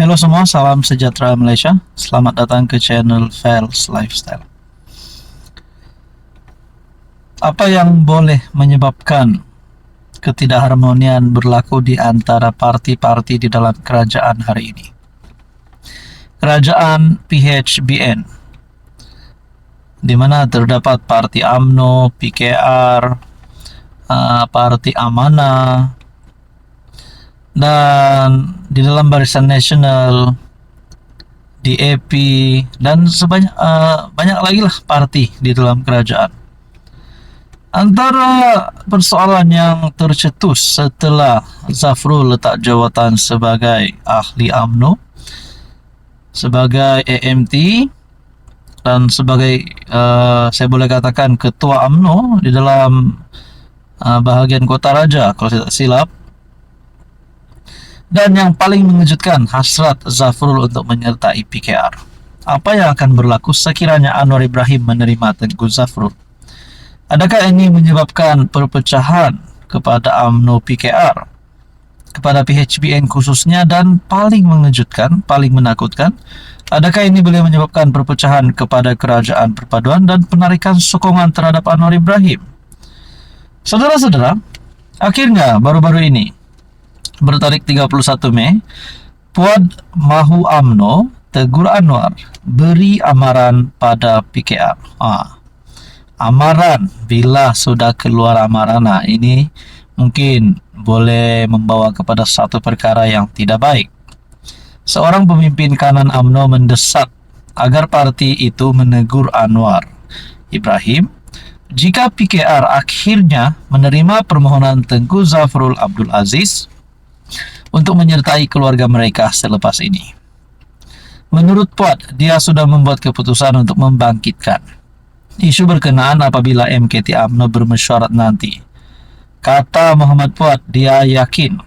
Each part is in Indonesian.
Halo semua, salam sejahtera Malaysia. Selamat datang ke channel Fels Lifestyle. Apa yang boleh menyebabkan ketidakharmonian berlaku di antara parti-parti di dalam kerajaan hari ini? Kerajaan PHBN, di mana terdapat Parti UMNO, PKR, Parti Amanah, dan di dalam Barisan Nasional, DAP, dan banyak lagi lah parti di dalam kerajaan. Antara persoalan yang tercetus setelah Zafrul letak jawatan sebagai ahli UMNO, sebagai AMT, dan sebagai saya boleh katakan ketua UMNO di dalam bahagian Kota Raja kalau saya tak silap. Dan yang paling mengejutkan, hasrat Zafrul untuk menyertai PKR. Apa yang akan berlaku sekiranya Anwar Ibrahim menerima Tengku Zafrul? Adakah ini menyebabkan perpecahan kepada UMNO PKR, kepada PHBN khususnya, dan paling mengejutkan, paling menakutkan, adakah ini boleh menyebabkan perpecahan kepada kerajaan perpaduan dan penarikan sokongan terhadap Anwar Ibrahim? Saudara-saudara, akhirnya baru-baru ini, bertarik 31 Mei, Puad Mahu UMNO tegur Anwar, beri amaran pada PKR. Amaran, bila sudah keluar amaran, ini mungkin boleh membawa kepada satu perkara yang tidak baik. Seorang pemimpin kanan UMNO mendesak agar parti itu menegur Anwar Ibrahim jika PKR akhirnya menerima permohonan Tengku Zafrul Abdul Aziz untuk menyertai keluarga mereka selepas ini. Menurut Puad, dia sudah membuat keputusan untuk membangkitkan isu berkenaan apabila MKT UMNO bermesyuarat nanti. Kata Muhammad Puad, dia yakin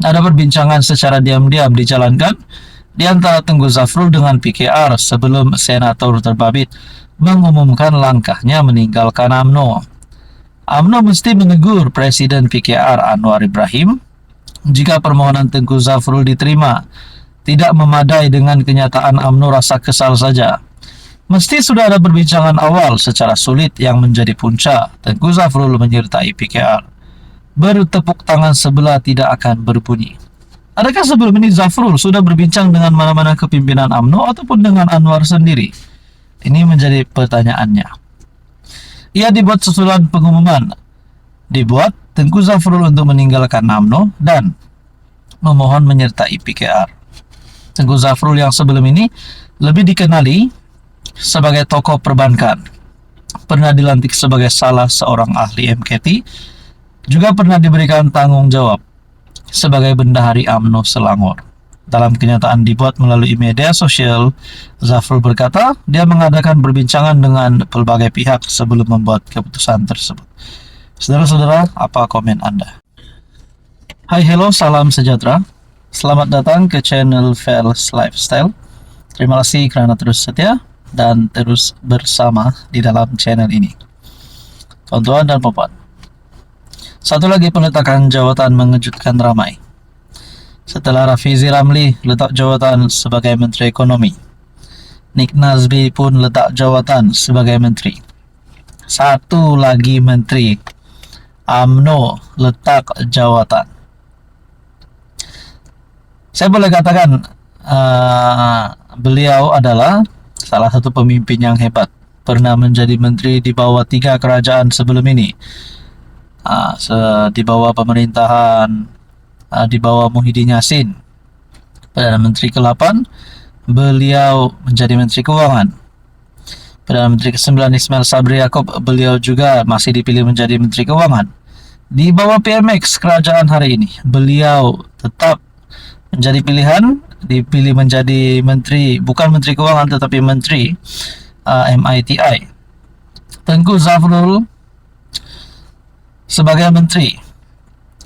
ada perbincangan secara diam-diam dijalankan di antara Tengku Zafrul dengan PKR sebelum Senator Terbabit mengumumkan langkahnya meninggalkan UMNO. UMNO mesti menegur Presiden PKR Anwar Ibrahim jika permohonan Tengku Zafrul diterima tidak memadai dengan kenyataan UMNO rasa kesal saja. Mesti sudah ada perbincangan awal secara sulit yang menjadi punca Tengku Zafrul menyertai PKR. Bertepuk tangan sebelah tidak akan berbunyi. Adakah sebelum ini Zafrul sudah berbincang dengan mana-mana kepimpinan UMNO ataupun dengan Anwar sendiri? Ini menjadi pertanyaannya. Ia dibuat susulan pengumuman. Dibuat Tengku Zafrul untuk meninggalkan UMNO dan memohon menyertai PKR. Tengku Zafrul yang sebelum ini lebih dikenali sebagai tokoh perbankan, pernah dilantik sebagai salah seorang ahli MKT, juga pernah diberikan tanggung jawab sebagai bendahari UMNO Selangor. Dalam kenyataan dibuat melalui media sosial, Zafrul berkata dia mengadakan perbincangan dengan pelbagai pihak sebelum membuat keputusan tersebut. Saudara-saudara, apa komen Anda? Hai, hello, salam sejahtera. Selamat datang ke channel Fels Lifestyle. Terima kasih kerana terus setia dan terus bersama di dalam channel ini. Tuan-tuan dan puan, satu lagi peletakan jawatan mengejutkan ramai. Setelah Rafizi Ramli letak jawatan sebagai Menteri Ekonomi, Nik Nazmi pun letak jawatan sebagai Menteri. Satu lagi Menteri UMNO letak jawatan. Saya boleh katakan beliau adalah salah satu pemimpin yang hebat. Pernah menjadi menteri di bawah 3 kerajaan sebelum ini. Di bawah pemerintahan, di bawah Muhyiddin Yassin. Perdana Menteri ke-8, beliau menjadi Menteri Keuangan. Perdana Menteri ke-9 Ismail Sabri Yaakob, beliau juga masih dipilih menjadi Menteri Keuangan. Di bawah PMX kerajaan hari ini, beliau tetap menjadi pilihan, dipilih menjadi menteri, bukan Menteri Keuangan tetapi Menteri MITI. Tengku Zafrul sebagai menteri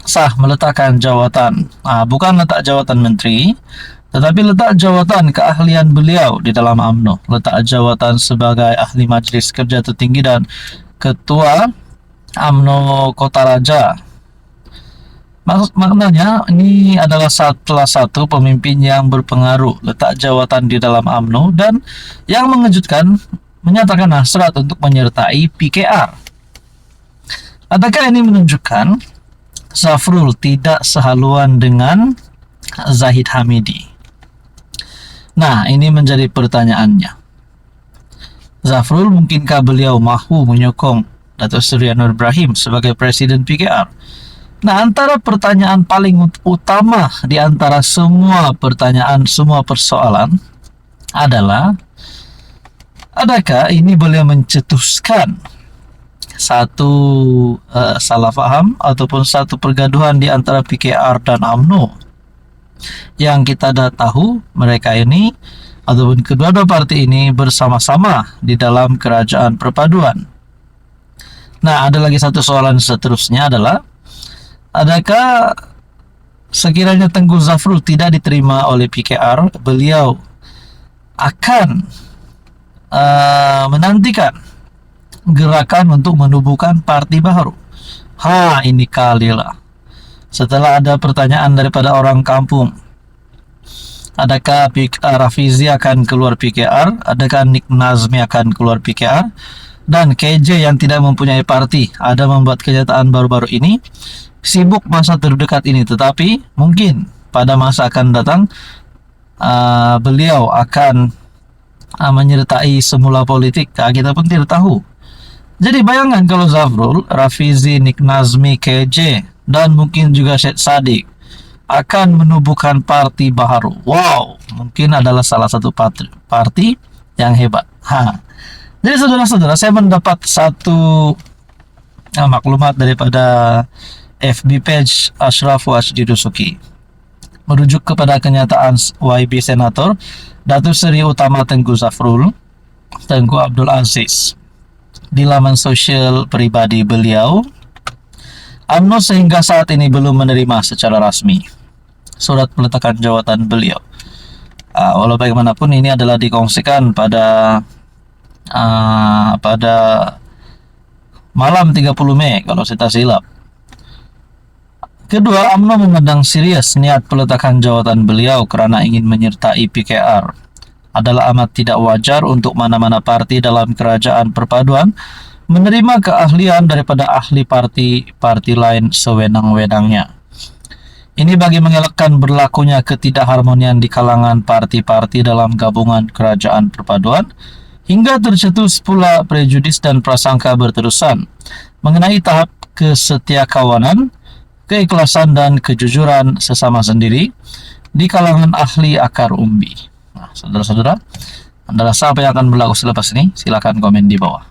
sah meletakkan jawatan, bukan letak jawatan menteri, tetapi letak jawatan keahlian beliau di dalam UMNO, letak jawatan sebagai ahli Majlis Kerja Tertinggi dan Ketua UMNO Kota Raja. Maknanya ini adalah salah satu pemimpin yang berpengaruh, letak jawatan di dalam UMNO, dan yang mengejutkan menyatakan hasrat untuk menyertai PKR. Adakah ini menunjukkan Zafrul tidak sehaluan dengan Zahid Hamidi? Nah, ini menjadi pertanyaannya. Zafrul, mungkinkah beliau mahu menyokong Datuk Seri Anwar Ibrahim sebagai Presiden PKR? Nah, antara pertanyaan paling utama di antara semua pertanyaan, semua persoalan adalah, adakah ini boleh mencetuskan satu salah faham ataupun satu pergaduhan di antara PKR dan UMNO? Yang kita dah tahu, mereka ini ataupun kedua-dua parti ini bersama-sama di dalam kerajaan perpaduan. Nah, ada lagi satu soalan seterusnya adalah, adakah sekiranya Tengku Zafrul tidak diterima oleh PKR, beliau akan menantikan gerakan untuk menubuhkan parti baru? Ini kalilah. Setelah ada pertanyaan daripada orang kampung, adakah Rafizi akan keluar PKR? Adakah Nik Nazmi akan keluar PKR? Dan KJ yang tidak mempunyai parti ada membuat kenyataan baru-baru ini, sibuk masa terdekat ini, tetapi mungkin pada masa akan datang beliau akan menyertai semula politik. Kita pun tidak tahu. Jadi bayangkan kalau Zafrul, Rafizi, Nik Nazmi, KJ, dan mungkin juga Syed Saddiq akan menubuhkan parti baru. Wow, mungkin adalah salah satu parti yang hebat. Jadi saudara-saudara, saya mendapat satu maklumat daripada FB page Ashraf Wajdi Dusuki, merujuk kepada kenyataan YB Senator Datuk Seri Utama Tengku Zafrul, Tengku Abdul Aziz, di laman sosial pribadi beliau. UMNO sehingga saat ini belum menerima secara rasmi surat peletakan jawatan beliau. Walau bagaimanapun ini adalah dikongsikan pada malam 30 Mei kalau saya tak silap. Kedua, UMNO memandang serius niat peletakan jawatan beliau kerana ingin menyertai PKR. Adalah amat tidak wajar untuk mana-mana parti dalam kerajaan perpaduan menerima keahlian daripada ahli parti lain sewenang-wenangnya. Ini bagi mengelakkan berlakunya ketidakharmonian di kalangan parti-parti dalam gabungan kerajaan perpaduan, hingga tercetus pula prejudis dan prasangka berterusan mengenai tahap kesetiakawanan, keikhlasan dan kejujuran sesama sendiri di kalangan ahli akar umbi. Nah, saudara-saudara, Anda rasa apa yang akan berlaku selepas ini? Silakan komen di bawah.